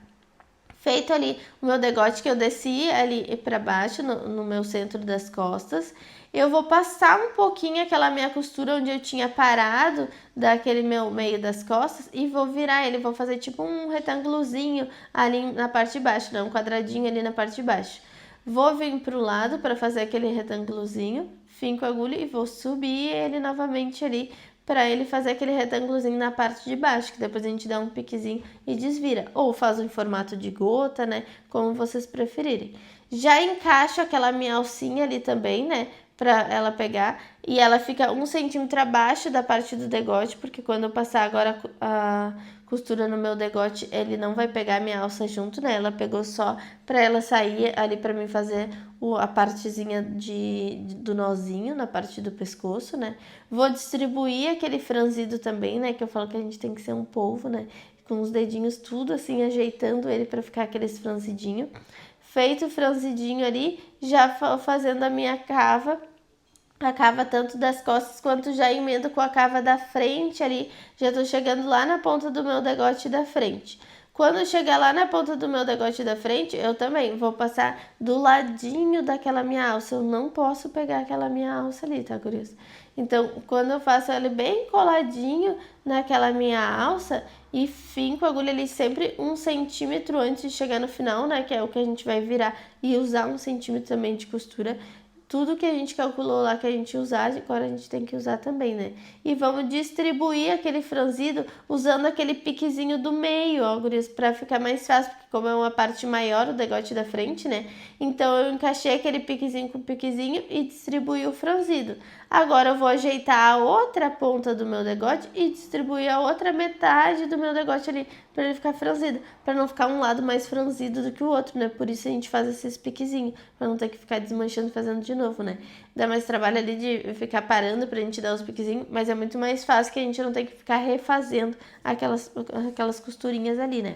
Feito ali o meu degote que eu desci ali para baixo, no meu centro das costas, eu vou passar um pouquinho aquela minha costura onde eu tinha parado daquele meu meio das costas e vou virar ele, vou fazer tipo um retângulozinho ali na parte de baixo, né? Um quadradinho ali na parte de baixo. Vou vir pro lado para fazer aquele retângulozinho, finco a agulha e vou subir ele novamente ali para ele fazer aquele retângulozinho na parte de baixo, que depois a gente dá um piquezinho e desvira. Ou faz em formato de gota, né? Como vocês preferirem. Já encaixo aquela minha alcinha ali também, né? Pra ela pegar. E ela fica 1 centímetro abaixo da parte do degote, porque quando eu passar agora a costura no meu degote, ele não vai pegar a minha alça junto, né? Ela pegou só pra ela sair ali pra mim fazer a partezinha do nozinho na parte do pescoço, né? Vou distribuir aquele franzido também, né? Que eu falo que a gente tem que ser um polvo, né? Com os dedinhos tudo assim, ajeitando ele pra ficar aqueles franzidinho. Feito o franzidinho ali, já fazendo a minha cava. A cava tanto das costas quanto já emendo com a cava da frente ali. Já tô chegando lá na ponta do meu degote da frente. Quando eu chegar lá na ponta do meu degote da frente, eu também vou passar do ladinho daquela minha alça. Eu não posso pegar aquela minha alça ali, tá, gurias? Então, quando eu faço ele bem coladinho naquela minha alça e finco a agulha ali sempre 1 centímetro antes de chegar no final, né? Que é o que a gente vai virar e usar 1 centímetro também de costura. Tudo que a gente calculou lá que a gente usar, agora a gente tem que usar também, né? E vamos distribuir aquele franzido usando aquele piquezinho do meio, ó, gurias, pra ficar mais fácil, porque como é uma parte maior o degote da frente, né? Então eu encaixei aquele piquezinho com piquezinho e distribuí o franzido. Agora eu vou ajeitar a outra ponta do meu degote e distribuir a outra metade do meu degote ali, pra ele ficar franzido, pra não ficar um lado mais franzido do que o outro, né? Por isso a gente faz esses piquezinhos, pra não ter que ficar desmanchando fazendo de novo, né? Dá mais trabalho ali de ficar parando pra gente dar os piquezinhos, mas é muito mais fácil que a gente não tem que ficar refazendo aquelas costurinhas ali, né?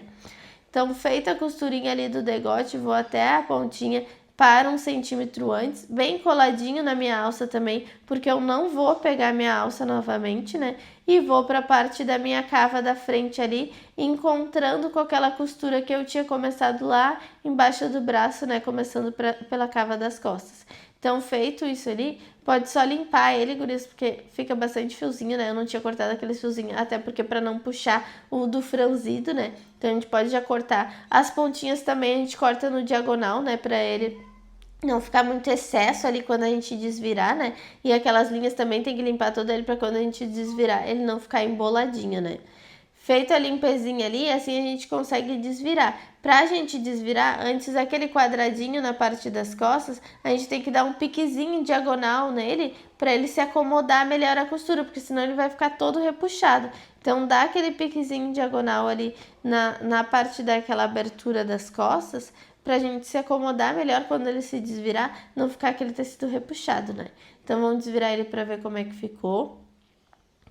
Então, feita a costurinha ali do degote, vou até a pontinha, para 1 centímetro antes, bem coladinho na minha alça também, porque eu não vou pegar minha alça novamente, né? E vou para a parte da minha cava da frente ali, encontrando com aquela costura que eu tinha começado lá embaixo do braço, né? Começando pela cava das costas. Então, feito isso ali, pode só limpar ele, gurias, porque fica bastante fiozinho, né? Eu não tinha cortado aqueles fiozinhos, até porque para não puxar o do franzido, né? Então, a gente pode já cortar. As pontinhas também a gente corta no diagonal, né? Para ele não ficar muito excesso ali quando a gente desvirar, né? E aquelas linhas também tem que limpar todo ele para quando a gente desvirar ele não ficar emboladinho, né? Feita a limpezinha ali, assim a gente consegue desvirar. Pra gente desvirar, antes aquele quadradinho na parte das costas, a gente tem que dar um piquezinho diagonal nele para ele se acomodar melhor a costura, porque senão ele vai ficar todo repuxado. Então dá aquele piquezinho diagonal ali na parte daquela abertura das costas, pra gente se acomodar melhor quando ele se desvirar, não ficar aquele tecido repuxado, né? Então vamos desvirar ele para ver como é que ficou.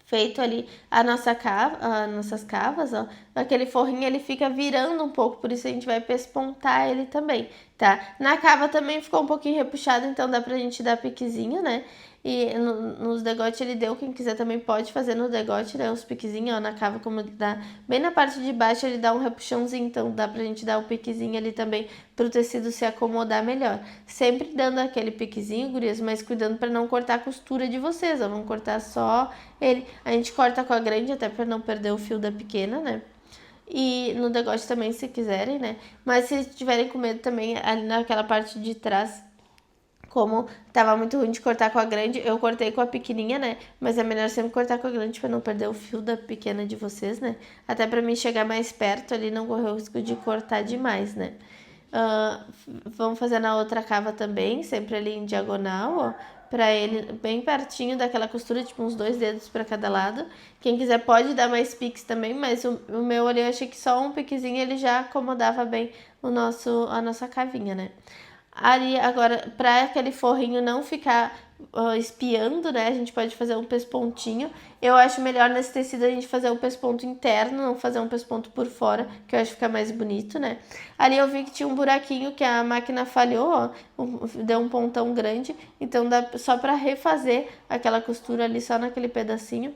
Feito ali a nossa cava, as nossas cavas, ó, aquele forrinho ele fica virando um pouco, por isso a gente vai pespontar ele também, tá? Na cava também ficou um pouquinho repuxado, então dá pra gente dar piquezinho, né? E nos degotes ele deu, quem quiser também pode fazer no degote, né? Os piquezinhos, ó, na cava como ele dá, bem na parte de baixo ele dá um repuxãozinho, então dá pra gente dar o piquezinho ali também pro tecido se acomodar melhor. Sempre dando aquele piquezinho, gurias, mas cuidando pra não cortar a costura de vocês, ó, vamos cortar só ele. A gente corta com a grande até pra não perder o fio da pequena, né? E no degote também, se quiserem, né? Mas se tiverem com medo também, ali naquela parte de trás, como tava muito ruim de cortar com a grande, eu cortei com a pequenininha, né? Mas é melhor sempre cortar com a grande pra não perder o fio da pequena de vocês, né? Até pra mim chegar mais perto ali, não correr o risco de cortar demais, né? Vamos fazer na outra cava também, sempre ali em diagonal, ó. pra ele bem pertinho daquela costura, tipo uns 2 dedos pra cada lado. Quem quiser pode dar mais piques também, mas o meu ali eu achei que só um piquezinho ele já acomodava bem a nossa cavinha, né? Ali, agora, para aquele forrinho não ficar espiando, né? A gente pode fazer um pespontinho. Eu acho melhor nesse tecido a gente fazer um pesponto interno, não fazer um pesponto por fora, que eu acho que fica mais bonito, né? Ali eu vi que tinha um buraquinho que a máquina falhou, ó, deu um pontão grande. Então dá só para refazer aquela costura ali só naquele pedacinho.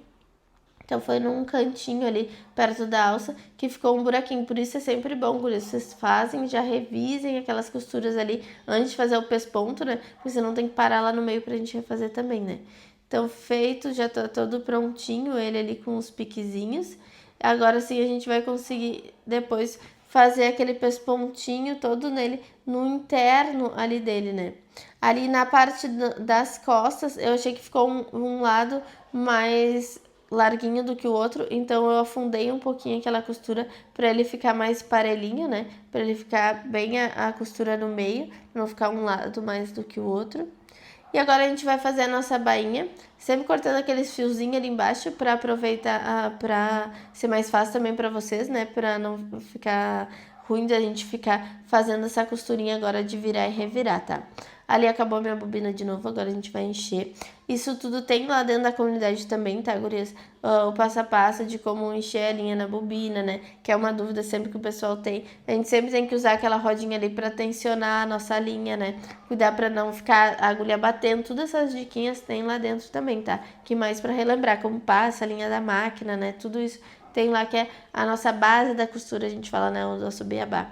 Então foi num cantinho ali perto da alça que ficou um buraquinho. Por isso é sempre bom, gurias, vocês fazem, já revisem aquelas costuras ali antes de fazer o pesponto, né? Porque você não tem que parar lá no meio pra gente refazer também, né? Então feito, já tá todo prontinho ele ali com os piquezinhos. Agora sim a gente vai conseguir depois fazer aquele pespontinho todo nele, no interno ali dele, né? Ali na parte das costas, eu achei que ficou um lado mais larguinho do que o outro, então eu afundei um pouquinho aquela costura para ele ficar mais parelhinho, né? Para ele ficar bem a costura no meio, não ficar um lado mais do que o outro. E agora a gente vai fazer a nossa bainha, sempre cortando aqueles fiozinhos ali embaixo para aproveitar, para ser mais fácil também para vocês, né? Para não ficar ruim de a gente ficar fazendo essa costurinha agora de virar e revirar, tá? Ali acabou minha bobina de novo, agora a gente vai encher. Isso tudo tem lá dentro da comunidade também, tá, gurias? O passo a passo de como encher a linha na bobina, né? Que é uma dúvida sempre que o pessoal tem. A gente sempre tem que usar aquela rodinha ali pra tensionar a nossa linha, né? Cuidar pra não ficar a agulha batendo. Todas essas diquinhas tem lá dentro também, tá? Que mais pra relembrar como passa a linha da máquina, né? Tudo isso tem lá que é a nossa base da costura, a gente fala, né? O nosso beabá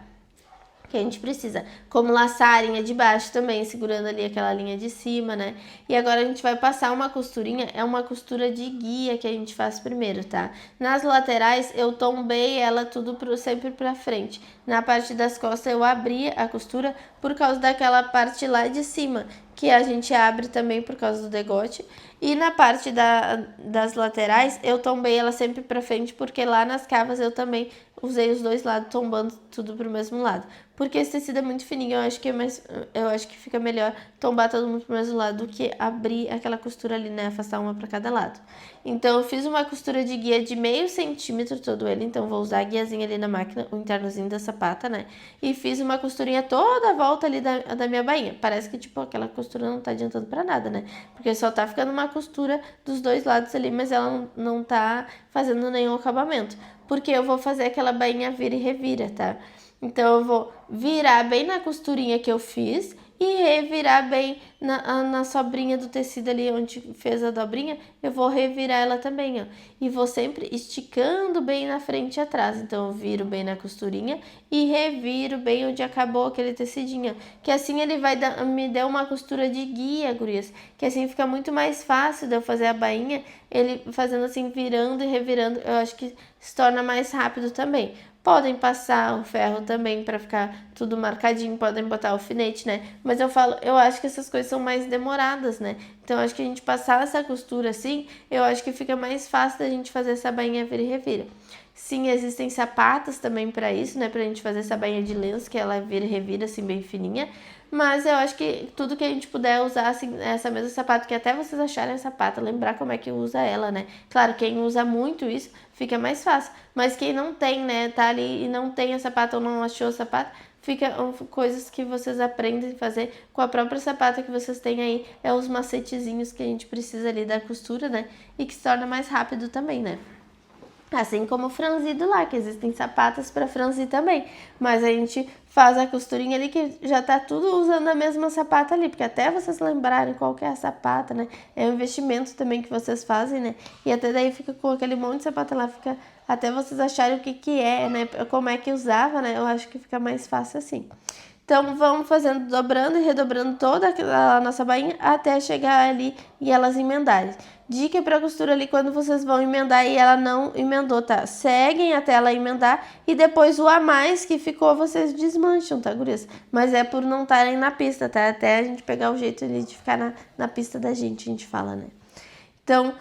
que a gente precisa, como laçar a linha de baixo também, segurando ali aquela linha de cima, né? E agora a gente vai passar uma costurinha, é uma costura de guia que a gente faz primeiro, tá? Nas laterais eu tombei ela tudo sempre pra frente. Na parte das costas eu abri a costura por causa daquela parte lá de cima, que a gente abre também por causa do degote. E na parte das laterais eu tombei ela sempre pra frente, porque lá nas cavas eu também usei os dois lados, tombando tudo pro mesmo lado. Porque esse tecido é muito fininho, eu acho que fica melhor tombar todo mundo pro mesmo lado do que abrir aquela costura ali, né? Afastar uma para cada lado. Então eu fiz uma costura de guia de meio centímetro todo ele, então vou usar a guiazinha ali na máquina, o internozinho da sapata, né? E fiz uma costurinha toda a volta ali da minha bainha. Parece que, tipo, aquela costura não tá adiantando pra nada, né? Porque só tá ficando uma costura dos dois lados ali, mas ela não tá fazendo nenhum acabamento. Porque eu vou fazer aquela bainha vira e revira, tá? Então eu vou virar bem na costurinha que eu fiz e revirar bem na sobrinha do tecido ali onde fez a dobrinha, eu vou revirar ela também, ó. E vou sempre esticando bem na frente e atrás. Então eu viro bem na costurinha e reviro bem onde acabou aquele tecidinho, que assim ele vai me dar uma costura de guia, gurias, que assim fica muito mais fácil de eu fazer a bainha, ele fazendo assim, virando e revirando, eu acho que se torna mais rápido também. Podem passar o ferro também para ficar tudo marcadinho, podem botar alfinete, né? Mas eu acho que essas coisas são mais demoradas, né? Então eu acho que a gente passar essa costura assim, eu acho que fica mais fácil da gente fazer essa bainha vira e revira. Sim, existem sapatas também para isso, né? Pra gente fazer essa bainha de lenço, que ela vira e revira assim bem fininha. Mas eu acho que tudo que a gente puder usar, assim, essa mesma sapato, que até vocês acharem a sapata, lembrar como é que usa ela, né? Claro, quem usa muito isso, fica mais fácil. Mas quem não tem, né, tá ali e não tem a sapata ou não achou a sapata, fica coisas que vocês aprendem a fazer com a própria sapata que vocês têm aí. É os macetezinhos que a gente precisa ali da costura, né? E que se torna mais rápido também, né? Assim como o franzido lá, que existem sapatas para franzir também. Mas a gente faz a costurinha ali que já tá tudo usando a mesma sapata ali. Porque até vocês lembrarem qual que é a sapata, né? É um investimento também que vocês fazem, né? E até daí fica com aquele monte de sapata lá, fica até vocês acharem o que que é, né? Como é que usava, né? Eu acho que fica mais fácil assim. Então, vamos fazendo, dobrando e redobrando toda a nossa bainha até chegar ali e elas emendarem. Dica para costura ali quando vocês vão emendar e ela não emendou, tá? Seguem até ela emendar e depois o a mais que ficou vocês desmancham, tá, gurias? Mas é por não estarem na pista, tá? Até a gente pegar o jeito ali de ficar na pista da gente, a gente fala, né? Então,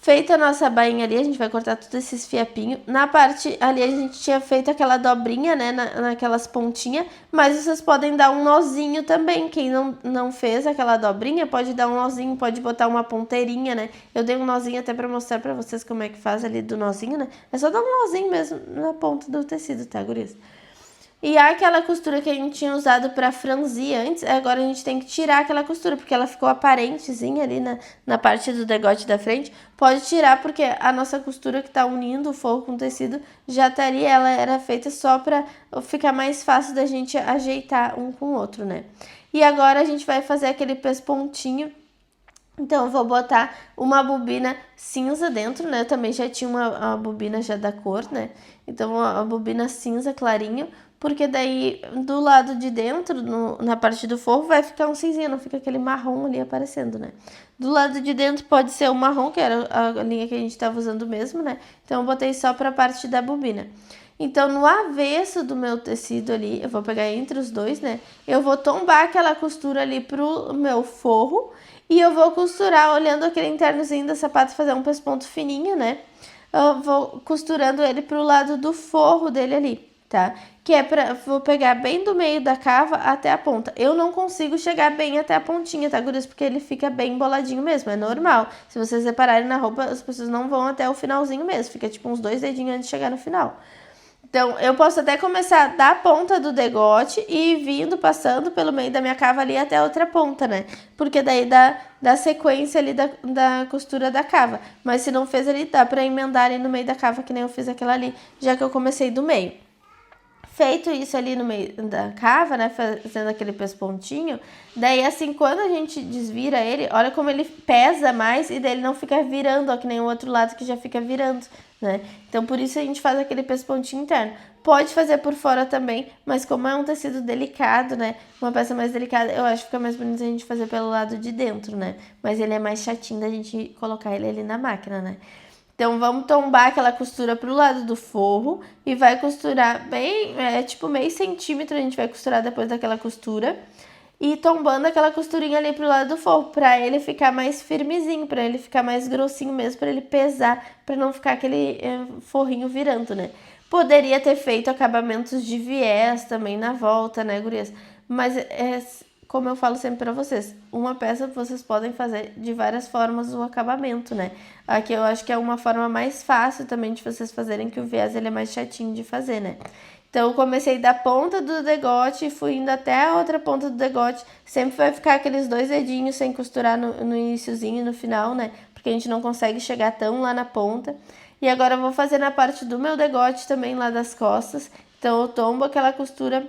Feita a nossa bainha ali, a gente vai cortar todos esses fiapinhos. Na parte ali a gente tinha feito aquela dobrinha, né, naquelas pontinhas, mas vocês podem dar um nozinho também. Quem não fez aquela dobrinha pode dar um nozinho, pode botar uma ponteirinha, né. Eu dei um nozinho até pra mostrar pra vocês como é que faz ali do nozinho, né. É só dar um nozinho mesmo na ponta do tecido, tá, gurias? E aquela costura que a gente tinha usado pra franzir antes, agora a gente tem que tirar aquela costura, porque ela ficou aparentezinha ali na parte do degote da frente. Pode tirar, porque a nossa costura que tá unindo o forro com o tecido já estaria, ela era feita só pra ficar mais fácil da gente ajeitar um com o outro, né? E agora a gente vai fazer aquele pespontinho. Então, eu vou botar uma bobina cinza dentro, né? Eu também já tinha uma bobina já da cor, né? Então, a bobina cinza clarinho, porque daí do lado de dentro, na parte do forro, vai ficar um cinzinho, não fica aquele marrom ali aparecendo, né? Do lado de dentro pode ser o marrom, que era a linha que a gente estava usando mesmo, né? Então, eu botei só pra parte da bobina. Então, no avesso do meu tecido ali, eu vou pegar entre os dois, né? Eu vou tombar aquela costura ali pro meu forro e eu vou costurar, olhando aquele internozinho do sapato, fazer um pesponto fininho, né? Eu vou costurando ele pro lado do forro dele ali, tá? Que é vou pegar bem do meio da cava até a ponta. Eu não consigo chegar bem até a pontinha, tá, gurias? Porque ele fica bem boladinho mesmo, é normal. Se vocês repararem na roupa, as pessoas não vão até o finalzinho mesmo. Fica tipo uns 2 dedinhos antes de chegar no final. Então, eu posso até começar da ponta do degote e ir vindo, passando pelo meio da minha cava ali até a outra ponta, né? Porque daí dá sequência ali da costura da cava. Mas se não fez ali, dá pra emendar ali no meio da cava, que nem eu fiz aquela ali, já que eu comecei do meio. Feito isso ali no meio da cava, né, fazendo aquele pespontinho, daí assim, quando a gente desvira ele, olha como ele pesa mais e daí ele não fica virando, ó, que nem o outro lado que já fica virando, né? Então, por isso a gente faz aquele pespontinho interno. Pode fazer por fora também, mas como é um tecido delicado, né, uma peça mais delicada, eu acho que fica mais bonito a gente fazer pelo lado de dentro, né? Mas ele é mais chatinho da gente colocar ele ali na máquina, né? Então, vamos tombar aquela costura pro lado do forro e vai costurar bem, tipo meio centímetro a gente vai costurar depois daquela costura. E tombando aquela costurinha ali pro lado do forro, pra ele ficar mais firmezinho, pra ele ficar mais grossinho mesmo, pra ele pesar, pra não ficar aquele forrinho virando, né? Poderia ter feito acabamentos de viés também na volta, né, gurias? Mas como eu falo sempre pra vocês, uma peça vocês podem fazer de várias formas o acabamento, né? Aqui eu acho que é uma forma mais fácil também de vocês fazerem, que o viés ele é mais chatinho de fazer, né? Então, eu comecei da ponta do degote e fui indo até a outra ponta do degote. Sempre vai ficar aqueles 2 dedinhos sem costurar no iniciozinho e no final, né? Porque a gente não consegue chegar tão lá na ponta. E agora eu vou fazer na parte do meu degote também, lá das costas. Então, eu tombo aquela costura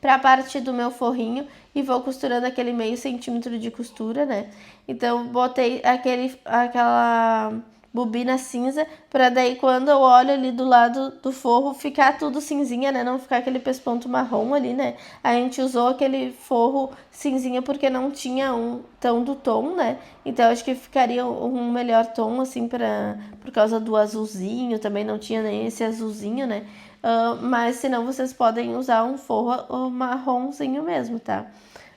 pra parte do meu forrinho e vou costurando aquele meio centímetro de costura, né? Então, botei aquela bobina cinza, para daí quando eu olho ali do lado do forro ficar tudo cinzinha, né? Não ficar aquele pesponto marrom ali, né? A gente usou aquele forro cinzinha porque não tinha um tão do tom, né? Então acho que ficaria um melhor tom, assim, por causa do azulzinho, também não tinha nem esse azulzinho, né? Mas senão vocês podem usar um forro marronzinho mesmo, tá?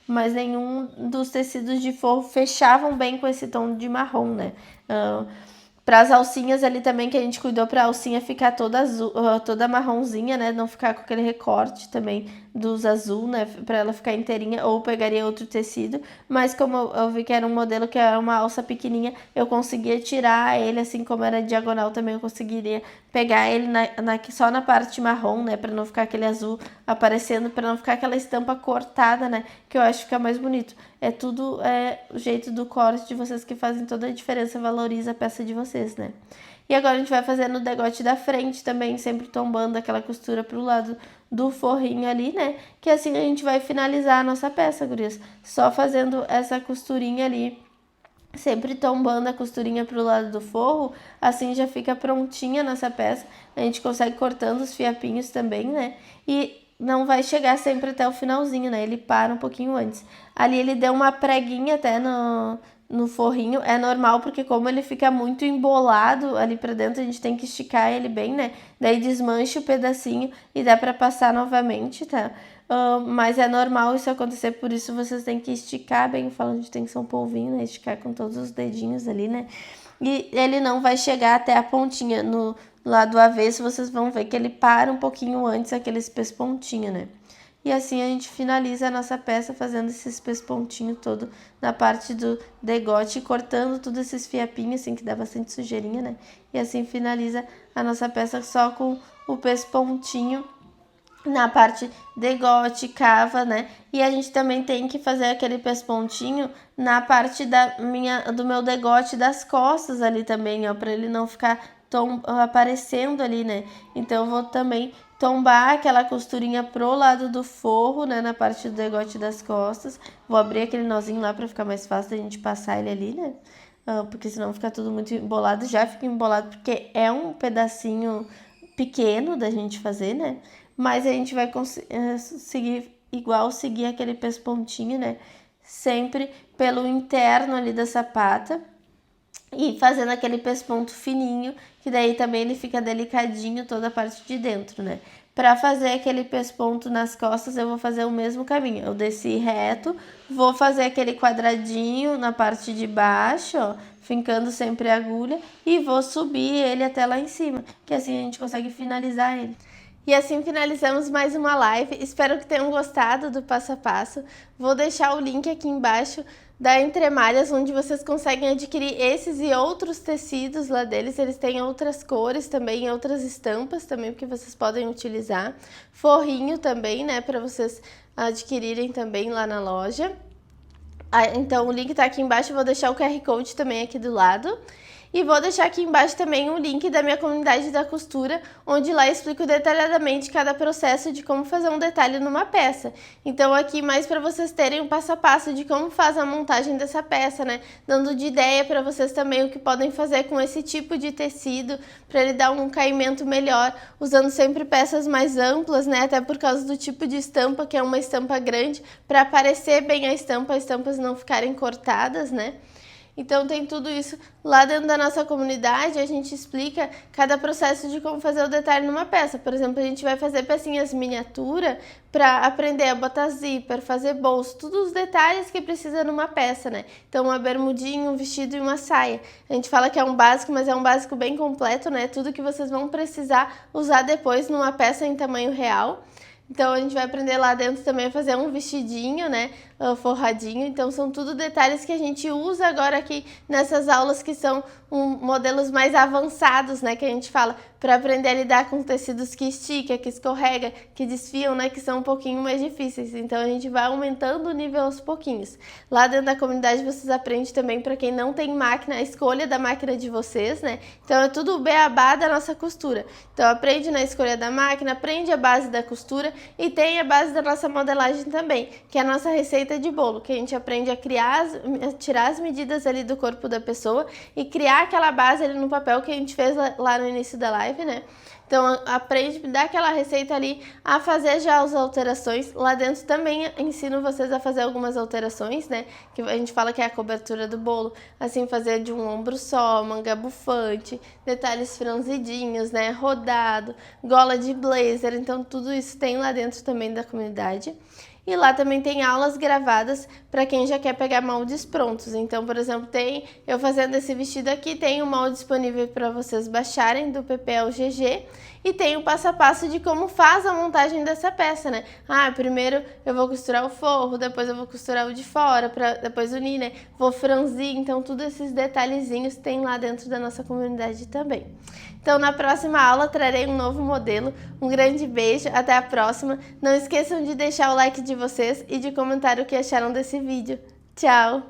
Mas nenhum dos tecidos de forro fechavam bem com esse tom de marrom, né? Para as alcinhas ali também, que a gente cuidou para a alcinha ficar toda azul, toda marronzinha, né? Não ficar com aquele recorte também dos azul, né? Para ela ficar inteirinha, ou pegaria outro tecido. Mas como eu vi que era um modelo que era uma alça pequenininha, eu conseguia tirar ele, assim como era diagonal também, eu conseguiria pegar ele só na parte marrom, né? Para não ficar aquele azul aparecendo, para não ficar aquela estampa cortada, né? Que eu acho que fica mais bonito. É tudo o jeito do corte de vocês que fazem toda a diferença, valoriza a peça de vocês, né? E agora a gente vai fazer no degote da frente também, sempre tombando aquela costura pro lado do forrinho ali, né? Que assim a gente vai finalizar a nossa peça, gurias. Só fazendo essa costurinha ali, sempre tombando a costurinha pro lado do forro, assim já fica prontinha a nossa peça. A gente consegue cortando os fiapinhos também, né? E não vai chegar sempre até o finalzinho, né? Ele para um pouquinho antes. Ali ele deu uma preguinha até no forrinho, é normal porque como ele fica muito embolado ali pra dentro, a gente tem que esticar ele bem, né? Daí desmancha o pedacinho e dá pra passar novamente, tá? Mas é normal isso acontecer, por isso vocês têm que esticar bem, falando de tem que ser um polvinho, né? Esticar com todos os dedinhos ali, né? e ele não vai chegar até a pontinha. No lado avesso, vocês vão ver que ele para um pouquinho antes aqueles pespontinhos, né? E assim a gente finaliza a nossa peça fazendo esses pespontinhos todo na parte do degote, cortando todos esses fiapinhos, assim, que dá bastante sujeirinha, né? E assim finaliza a nossa peça só com o pespontinho na parte degote, cava, né? E a gente também tem que fazer aquele pespontinho na parte do meu degote das costas ali também, ó, para ele não ficar aparecendo ali, né? Então eu vou também tombar aquela costurinha pro lado do forro, né, na parte do degote das costas. Vou abrir aquele nozinho lá para ficar mais fácil da gente passar ele ali, né? Porque senão fica tudo muito embolado. Já fica embolado porque é um pedacinho pequeno da gente fazer, né? Mas a gente vai conseguir seguir aquele pespontinho, né? Sempre pelo interno ali da sapata e fazendo aquele pesponto fininho, que daí também ele fica delicadinho toda a parte de dentro, né? Para fazer aquele pesponto nas costas, eu vou fazer o mesmo caminho. Eu desci reto, vou fazer aquele quadradinho na parte de baixo, ó, fincando sempre a agulha, e vou subir ele até lá em cima, que assim a gente consegue finalizar ele. E assim finalizamos mais uma live. Espero que tenham gostado do passo a passo. Vou deixar o link aqui embaixo da Entre Malhas, onde vocês conseguem adquirir esses e outros tecidos lá deles. Eles têm outras cores também, outras estampas também, que vocês podem utilizar. Forrinho também, né, para vocês adquirirem também lá na loja. Então o link tá aqui embaixo, vou deixar o QR Code também aqui do lado. E vou deixar aqui embaixo também um link da minha comunidade da costura, onde lá eu explico detalhadamente cada processo de como fazer um detalhe numa peça. Então aqui mais para vocês terem um passo a passo de como faz a montagem dessa peça, né? Dando de ideia para vocês também o que podem fazer com esse tipo de tecido, para ele dar um caimento melhor, usando sempre peças mais amplas, né? Até por causa do tipo de estampa, que é uma estampa grande, para aparecer bem a estampa, as estampas não ficarem cortadas, né? Então tem tudo isso lá dentro da nossa comunidade, a gente explica cada processo de como fazer o detalhe numa peça. Por exemplo, a gente vai fazer pecinhas miniatura para aprender a botar zíper, fazer bolso, todos os detalhes que precisa numa peça, né? Então uma bermudinha, um vestido e uma saia. A gente fala que é um básico, mas é um básico bem completo, né? Tudo que vocês vão precisar usar depois numa peça em tamanho real. Então a gente vai aprender lá dentro também a fazer um vestidinho, né, forradinho. Então são tudo detalhes que a gente usa agora aqui nessas aulas que são modelos mais avançados, né, que a gente fala, para aprender a lidar com tecidos que estica, que escorrega, que desfiam, né, que são um pouquinho mais difíceis. Então a gente vai aumentando o nível aos pouquinhos. Lá dentro da comunidade vocês aprendem também, para quem não tem máquina, a escolha da máquina de vocês, né? Então é tudo o beabá da nossa costura. Então aprende na escolha da máquina, aprende a base da costura e tem a base da nossa modelagem também, que é a nossa receita de bolo, que a gente aprende a tirar as medidas ali do corpo da pessoa e criar aquela base ali no papel que a gente fez lá no início da live, né? Então aprende a dar aquela receita ali, a fazer já as alterações. Lá dentro também ensino vocês a fazer algumas alterações, né? Que a gente fala que é a cobertura do bolo, assim, fazer de um ombro só, manga bufante, detalhes franzidinhos, né? Rodado, gola de blazer. Então tudo isso tem lá dentro também da comunidade. E lá também tem aulas gravadas para quem já quer pegar moldes prontos. Então, por exemplo, tem eu fazendo esse vestido aqui, tem um molde disponível para vocês baixarem do PPL GG e tem o passo a passo de como faz a montagem dessa peça, né? Primeiro eu vou costurar o forro, depois eu vou costurar o de fora, para depois unir, né? Vou franzir, então todos esses detalhezinhos tem lá dentro da nossa comunidade também. Então, na próxima aula trarei um novo modelo. Um grande beijo, até a próxima. Não esqueçam de deixar o like de vocês e de comentar o que acharam desse vídeo. Tchau!